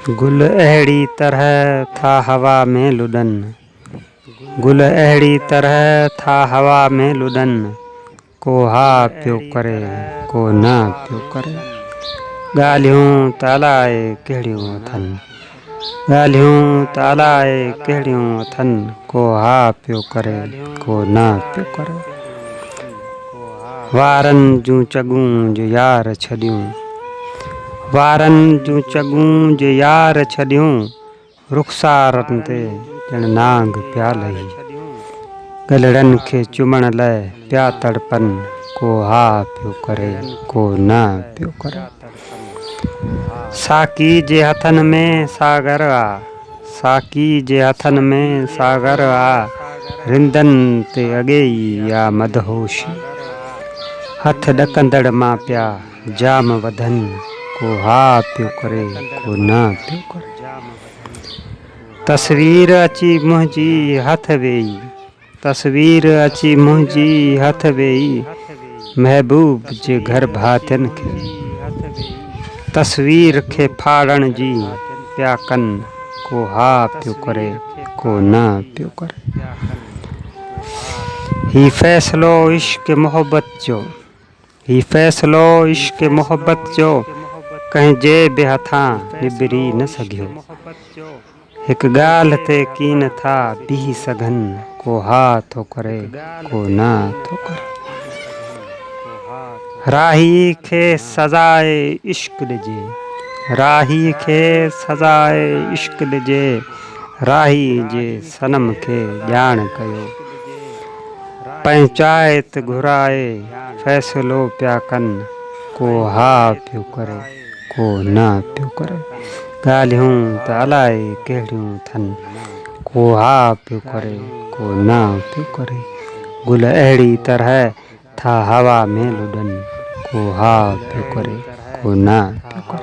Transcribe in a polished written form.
गुल अहिड़ी तरह था हवा में लुॾन, गुल अहिड़ी तरह था हवा में लुॾन, को हा पियो करे को न पियो करे। ॻाल्हियूं त अलाए कहिड़ियूं अथनि, ॻाल्हियूं त अलाए कहिड़ियूं अथनि, को हा पियो करे को न पियो करे। वारनि जूं चॻूं जो यार छॾियूं, वारनि जूं चॻूं जे यार छॾियूं, रुख़सारनि ते ॼण नांग पिया लही। ॻलड़नि खे चुमण लाइ पिया तड़पनि, को हा पियो करे को न पियो करे। साकी जे हथनि में सागर आ, साकी जे हथनि में सागर आ, रिंदनि ते अॻेई आ मदहोशी। हथ ॾकंदड़ मां पिया जाम वधनि, को हा पियो करे को न पियो करे। तस्वीर अची मुंहिंजी हथ वेई, तस्वीर अची मुंहिंजी हथ वेई, महबूब जे घर भातियुनि खे। तस्वीर खे फाड़ण जी पिया कनि, को हा पियो करे को न पियो करे। ही फ़ैसिलो इश्क़ मोहब्बत जो, ही फ़ैसिलो इश्क़ मोहब्बत जो, कंहिंजे बि हथां निबिरी न सघियो। हिक ॻाल्हि ते कीन था बीह सघनि, को हा थो करे को न थो करे। राही खे सज़ाए इश्क़ ॾिजे, राही खे सज़ाए इश्क़ ॾिजे, राही जे सनम खे ॼाण कयो। पंचायत घुराए फ़ैसिलो पिया कनि, को हा पियो करे को न पियो करे। ॻाल्हियूं त अलाए कहिड़ियूं अथनि, को हा पियो करे को न पियो करे। गुल अहिड़ी तरह था हवा में लुॾन, को हा पियो करे को न पियो करे।